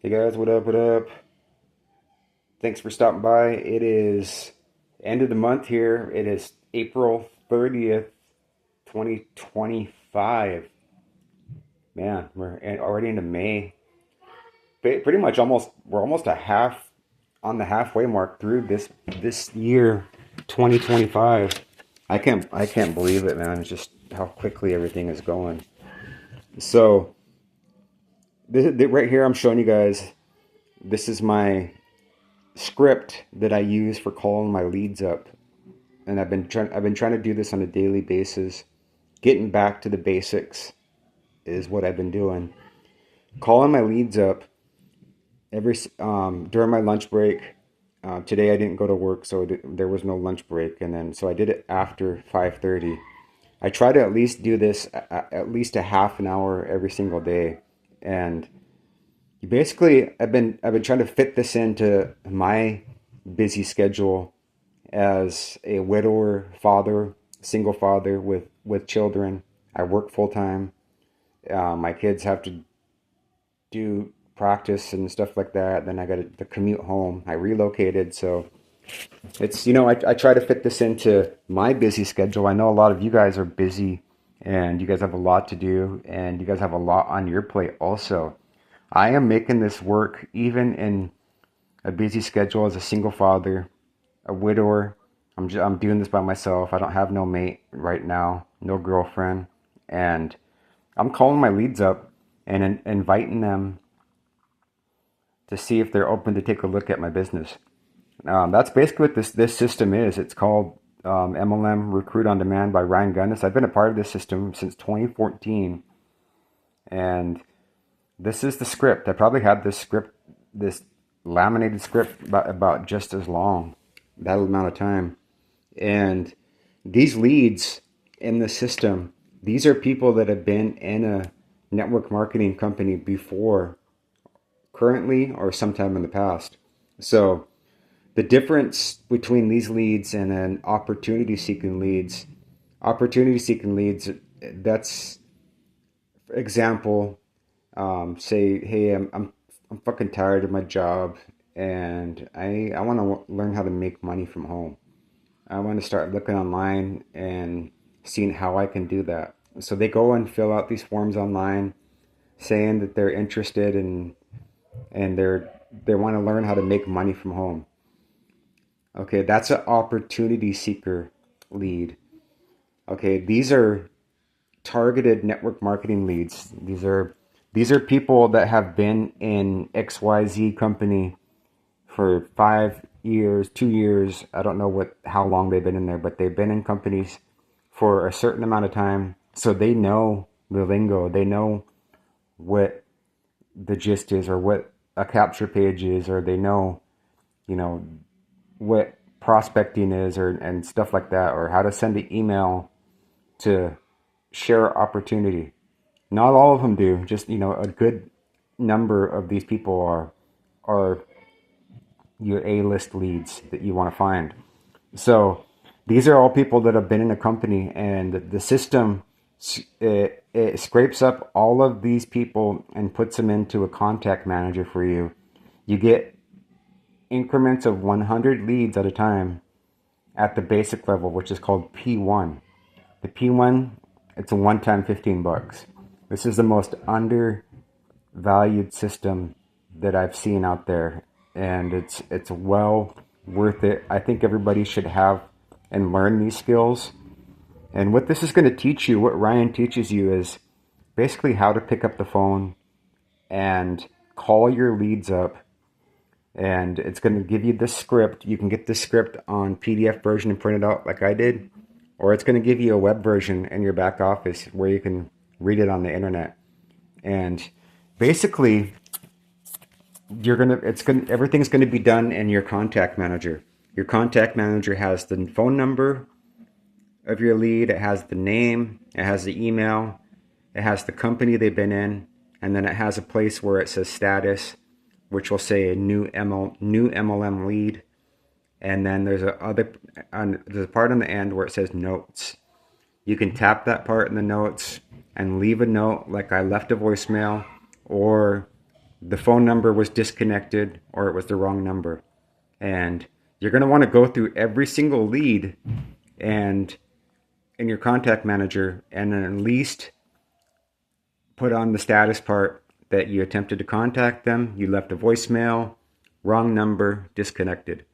Hey guys, what up? What up? Thanks for stopping by. It is end of the month here. It is April 30th, 2025. Man, already into May. Pretty much we're almost a half on the halfway mark through this year, 2025. I can't believe it, man. It's just how quickly everything is going. So, right here I'm showing you guys, this is my script that I use for calling my leads up, and I've been trying to do this on a daily basis. Getting back to the basics is what I've been doing. Calling my leads up during my lunch break. Today I didn't go to work, so there was no lunch break, and then so I did it after 5:30. I try to at least do this at least a half an hour every single day, and basically I've been trying to fit this into my busy schedule as a widower, father, single father with children. I work full time. My kids have to do practice and stuff like that. Then I got to commute home. I relocated, so I try to fit this into my busy schedule. I know a lot of you guys are busy and you guys have a lot to do and you guys have a lot on your plate also. I am making this work even in a busy schedule as a single father, a widower. I'm doing this by myself. I don't have no mate right now, no girlfriend, and I'm calling my leads up and inviting them to see if they're open to take a look at my business. That's basically what this system is. It's called MLM Recruit on Demand by Ryan Gunness. I've been a part of this system since 2014, and this is the script. I probably had this laminated script about just as long, that amount of time. And these leads in the system, these are people that have been in a network marketing company before, currently, or sometime in the past. So the difference between these leads and an opportunity seeking leads, that's example, say, hey, I'm fucking tired of my job and I want to learn how to make money from home. I want to start looking online and seeing how I can do that. So they go and fill out these forms online saying that they're interested and they want to learn how to make money from home. Okay, that's an opportunity seeker lead. Okay, these are targeted network marketing leads. These are people that have been in XYZ company for 5 years, 2 years. I don't know how long they've been in there, but they've been in companies for a certain amount of time. So they know the lingo. They know what the gist is or what a capture page is, or they know, what prospecting is and stuff like that, or how to send an email to share opportunity. Not all of them do. Just, a good number of these people are your A-list leads that you want to find. So these are all people that have been in a company, and the system, it scrapes up all of these people and puts them into a contact manager for you. You get increments of 100 leads at a time at the basic level, which is called P1. The P1, it's a one-time $15. This is the most undervalued system that I've seen out there, and it's well worth it. I think everybody should have and learn these skills. And what this is going to teach you, what Ryan teaches you, is basically how to pick up the phone and call your leads up. And it's going to give you this script. You can get this script on PDF version and print it out like I did, or it's going to give you a web version in your back office where you can read it on the internet. And basically, everything's going to be done in your contact manager. Your contact manager has the phone number of your lead, it has the name, it has the email, it has the company they've been in, and then it has a place where it says status, which will say a new MLM lead. And then there's there's a part on the end where it says notes. You can tap that part in the notes and leave a note, like I left a voicemail, or the phone number was disconnected or it was the wrong number. And you're going to want to go through every single lead and in your contact manager and then at least put on the status part that you attempted to contact them, you left a voicemail, wrong number, disconnected.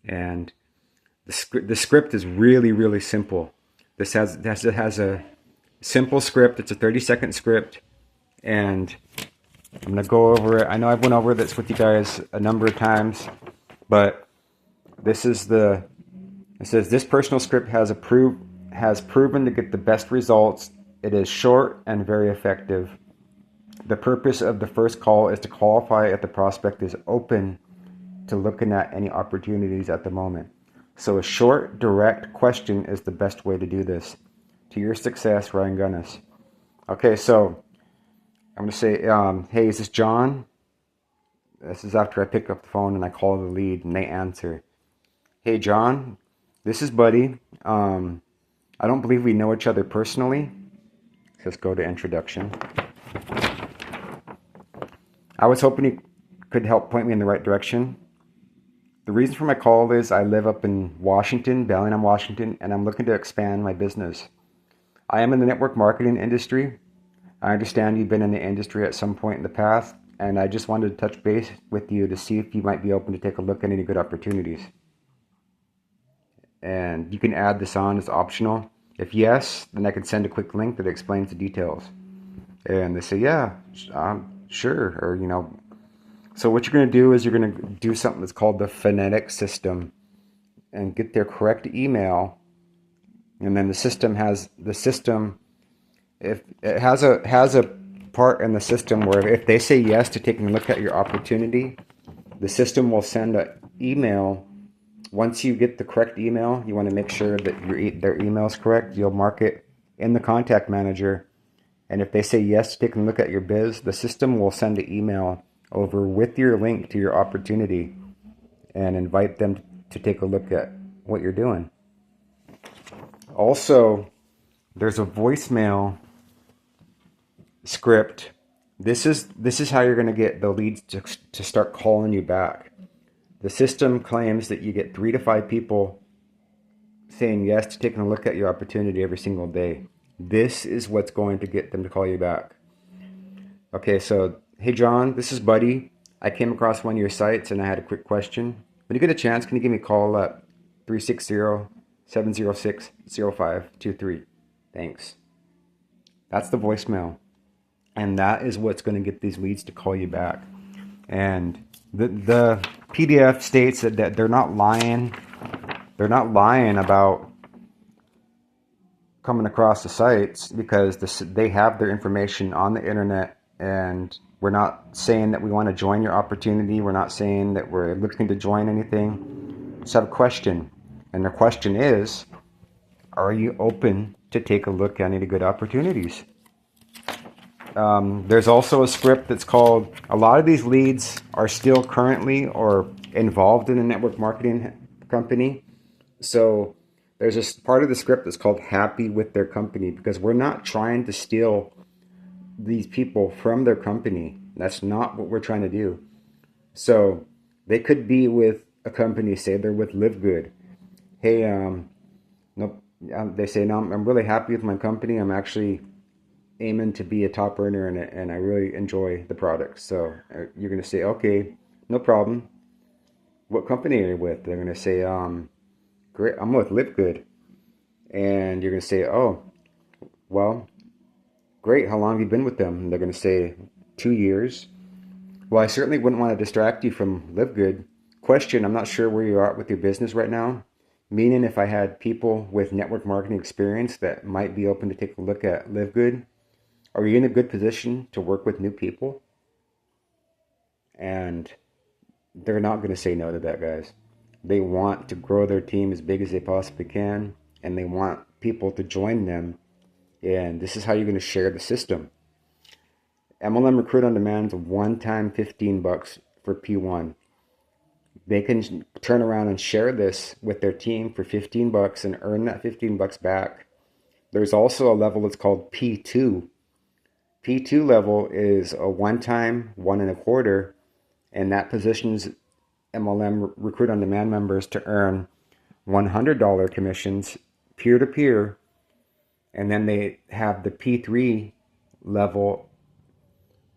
And the script is really, really simple. This has a simple script. It's a 30-second script, and I'm going to go over it. I know I've went over this with you guys a number of times, but this is it says this personal script has proven to get the best results. It is short and very effective. The purpose of the first call is to qualify if the prospect is open to looking at any opportunities at the moment. So a short, direct question is the best way to do this. To your success, Ryan Gunness. Okay, so I'm going to say, hey, is this John? This is after I pick up the phone and I call the lead and they answer. Hey, John, this is Buddy. I don't believe we know each other personally. Let's go to introduction. I was hoping you could help point me in the right direction. The reason for my call is I live up in Washington, Bellingham, Washington, and I'm looking to expand my business. I am in the network marketing industry. I understand you've been in the industry at some point in the past, and I just wanted to touch base with you to see if you might be open to take a look at any good opportunities. And you can add this on as optional. If yes, then I can send a quick link that explains the details. And they say, yeah, sure, or So what you're going to do is you're going to do something that's called the phonetic system and get their correct email. And then the system if it has a part in the system where if they say yes to taking a look at your opportunity, the system will send an email. Once you get the correct email, you want to make sure that their email is correct. You'll mark it in the contact manager. And if they say yes to taking a look at your biz, the system will send an email over with your link to your opportunity and invite them to take a look at what you're doing. Also, there's a voicemail script. This is how you're going to get the leads to start calling you back. The system claims that you get 3 to 5 people saying yes to taking a look at your opportunity every single day. This is what's going to get them to call you back. Okay, so hey John, this is Buddy. I came across one of your sites and I had a quick question. When you get a chance, can you give me a call at 360-706-0523? Thanks. That's the voicemail. And that is what's going to get these leads to call you back. And the PDF states that they're not lying. They're not lying about coming across the sites because they have their information on the internet, and we're not saying that we want to join your opportunity. We're not saying that we're looking to join anything. Just have a question. And the question is, are you open to take a look at any good opportunities? There's also a script that's called, a lot of these leads are still currently or involved in a network marketing company. So there's a part of the script that's called happy with their company, because we're not trying to steal these people from their company. That's not what we're trying to do. So they could be with a company, say they're with Live Good. Hey, they say, no, I'm really happy with my company. I'm actually aiming to be a top earner in it, and I really enjoy the product. So you're going to say, okay, no problem. What company are you with? They're going to say, great, I'm with Live Good. And you're going to say, oh, well, great. How long have you been with them? And they're going to say 2 years. Well, I certainly wouldn't want to distract you from Live Good. Question, I'm not sure where you are with your business right now. Meaning if I had people with network marketing experience that might be open to take a look at Live Good, are you in a good position to work with new people? And they're not going to say no to that, guys. They want to grow their team as big as they possibly can, and they want people to join them. And this is how you're going to share the system. MLM Recruit on Demand is a one-time $15 for P1. They can turn around and share this with their team for $15 and earn that $15 back. There's also a level that's called P2. P2 level is a one-time, 1.25, and that positions MLM Recruit on Demand members to earn $100 commissions peer-to-peer, and then they have the P3 level,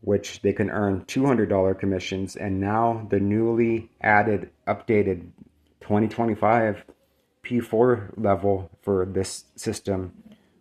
which they can earn $200 commissions, and now the newly added, updated 2025 P4 level for this system,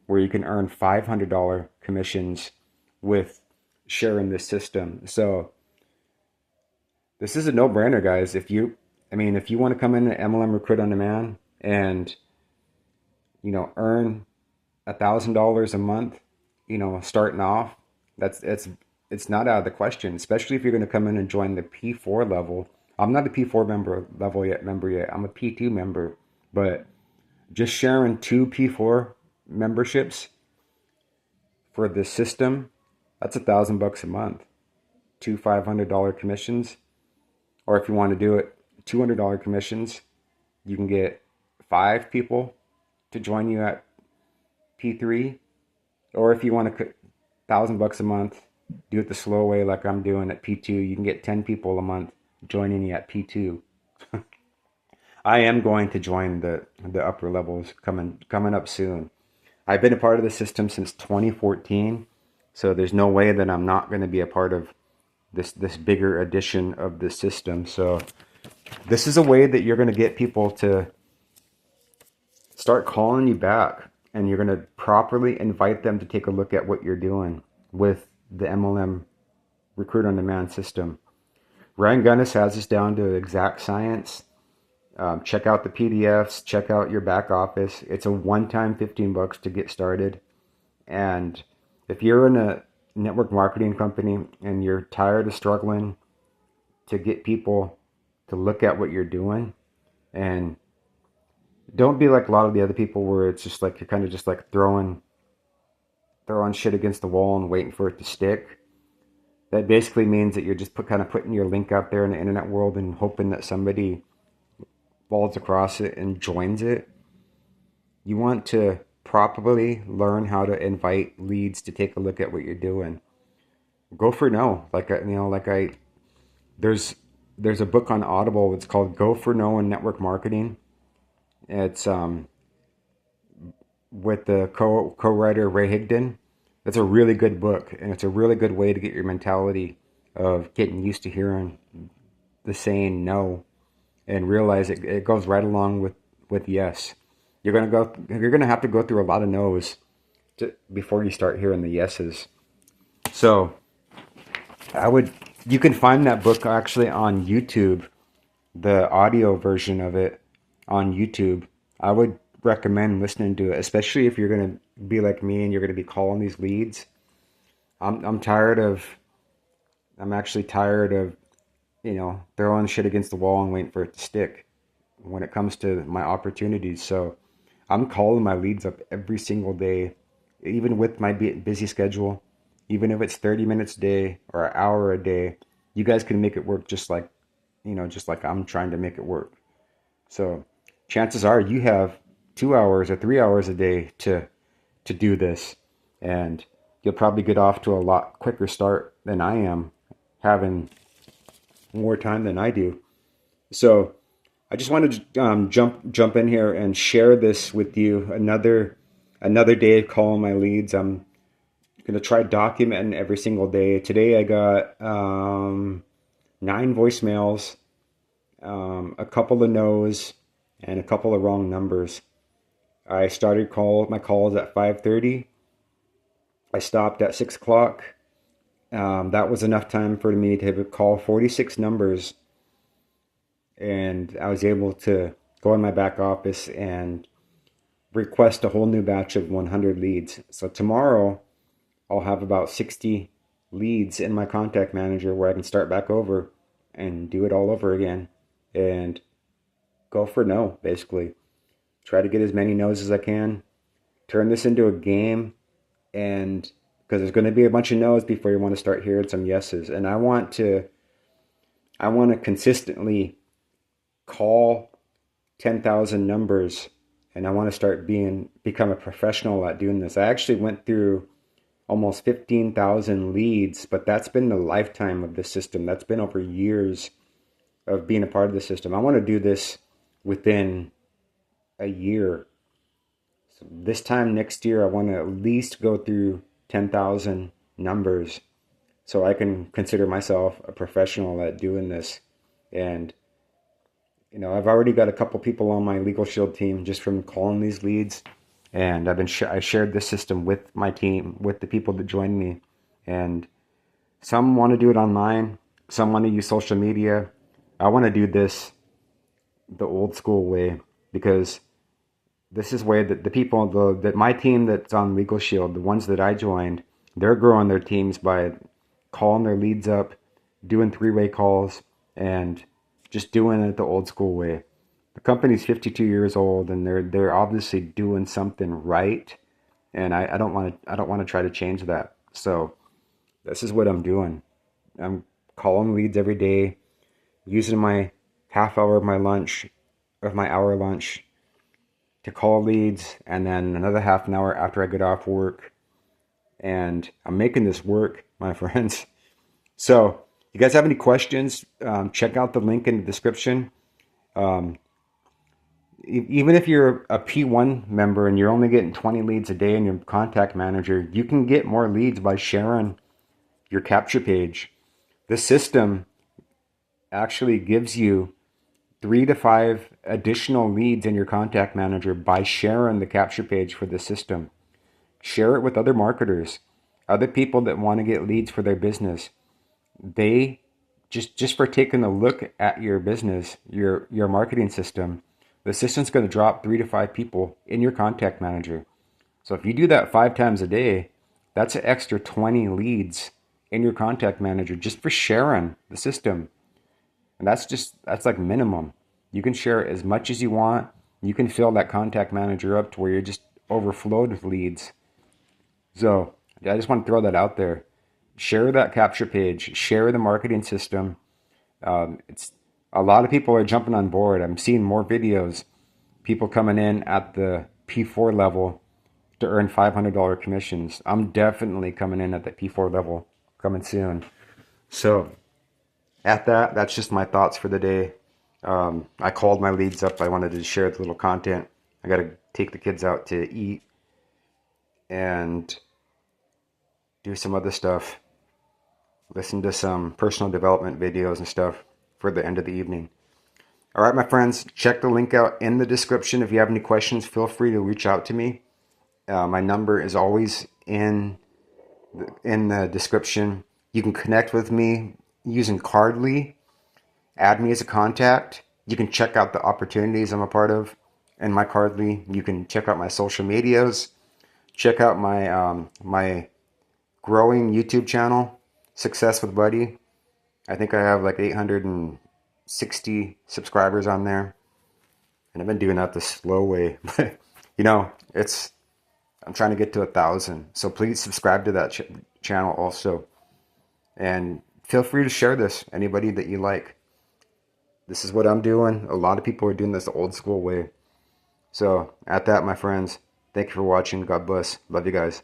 where you can earn $500 commissions with sharing this system. So this is a no-brainer, guys. If you want to come in at MLM Recruit on Demand and earn $1,000 a month, starting off, it's not out of the question. Especially if you're going to come in and join the P4 level. I'm not a P4 member yet. I'm a P2 member, but just sharing 2 P4 memberships for the system, that's $1,000 a month. 2 $500 commissions. Or if you want to do it, $200 commissions. You can get 5 people to join you at P3. Or if you want to $1,000 a month, do it the slow way like I'm doing at P2. You can get 10 people a month joining you at P2. I am going to join the upper levels coming up soon. I've been a part of the system since 2014, so there's no way that I'm not going to be a part of this bigger edition of the system. So this is a way that you're going to get people to start calling you back, and you're going to properly invite them to take a look at what you're doing with the MLM Recruit on Demand system. Ryan Gunness has this down to exact science. Check out the PDFs, check out your back office. It's a one-time $15 to get started. And if you're in a network marketing company and you're tired of struggling to get people to look at what you're doing, and don't be like a lot of the other people where it's just like you're kind of just like throwing shit against the wall and waiting for it to stick. That basically means that you're just putting your link out there in the internet world and hoping that somebody falls across it and joins it. You want to properly learn how to invite leads to take a look at what you're doing. Go for no. There's a book on Audible. It's called Go for No in Network Marketing. It's with the co-writer Ray Higdon. It's a really good book, and it's a really good way to get your mentality of getting used to hearing the saying no, and realize it goes right along with yes. You're gonna have to go through a lot of no's before you start hearing the yeses. So you can find that book actually on YouTube, the audio version of it on YouTube. I would recommend listening to it, especially if you're gonna be like me and you're gonna be calling these leads. I'm actually tired of throwing shit against the wall and waiting for it to stick when it comes to my opportunities. So I'm calling my leads up every single day, even with my busy schedule. Even if it's 30 minutes a day or an hour a day, you guys can make it work just like I'm trying to make it work. So chances are you have 2 hours or 3 hours a day to do this, and you'll probably get off to a lot quicker start than I am, having more time than I do. So I just wanted to jump in here and share this with you. Another day of calling my leads. I'm gonna try documenting every single day. Today I got 9 voicemails, a couple of no's, and a couple of wrong numbers. I started my calls at 5:30. I stopped at 6 o'clock. That was enough time for me to call 46 numbers, and I was able to go in my back office and request a whole new batch of 100 leads. So tomorrow I'll have about 60 leads in my contact manager where I can start back over and do it all over again and go for no, basically. Try to get as many no's as I can. Turn this into a game, and because there's going to be a bunch of no's before you want to start hearing some yeses. And I want to consistently call 10,000 numbers, and I want to become a professional at doing this. I actually went through almost 15,000 leads, but that's been the lifetime of the system. That's been over years of being a part of the system. I want to do this within a year. So this time next year, I want to at least go through 10,000 numbers so I can consider myself a professional at doing this. And I've already got a couple people on my Legal Shield team just from calling these leads, and I shared this system with my team, with the people that joined me, and some want to do it online, some want to use social media. I want to do this the old school way, because this is way that the people that my team that's on Legal Shield, the ones that I joined, they're growing their teams by calling their leads up, doing three-way calls, and just doing it the old school way. The company's 52 years old, and they're obviously doing something right, and I don't want to try to change that. So this is what I'm doing. I'm calling leads every day, using my half hour of my hour lunch to call leads, and then another half an hour after I get off work. And I'm making this work, my friends. So you guys have any questions, check out the link in the description. Even if you're a P1 member and you're only getting 20 leads a day in your contact manager, you can get more leads by sharing your capture page. The system actually gives you 3 to 5 additional leads in your contact manager by sharing the capture page for the system. Share it with other marketers, other people that want to get leads for their business. They just for taking a look at your business, your marketing system, the system's going to drop 3 to 5 people in your contact manager. So if you do that 5 times a day, that's an extra 20 leads in your contact manager just for sharing the system. And that's like minimum. You can share as much as you want. You can fill that contact manager up to where you're just overflowed with leads. So I just want to throw that out there. Share that capture page. Share the marketing system. It's a lot of people are jumping on board. I'm seeing more videos. People coming in at the P4 level to earn $500 commissions. I'm definitely coming in at the P4 level, coming soon. So that's just my thoughts for the day. I called my leads up. I wanted to share the little content. I got to take the kids out to eat and do some other stuff. Listen to some personal development videos and stuff for the end of the evening. All right, my friends, check the link out in the description. If you have any questions, feel free to reach out to me. My number is always in the description. You can connect with me using Cardly. Add me as a contact. You can check out the opportunities I'm a part of in my Cardly. You can check out my social medias. Check out my my growing YouTube channel, Success with Buddy. I think I have like 860 subscribers on there. And I've been doing that the slow way. But, I'm trying to get to 1,000. So please subscribe to that channel also. And feel free to share this, anybody that you like. This is what I'm doing. A lot of people are doing this the old school way. So at that, my friends, thank you for watching. God bless. Love you guys.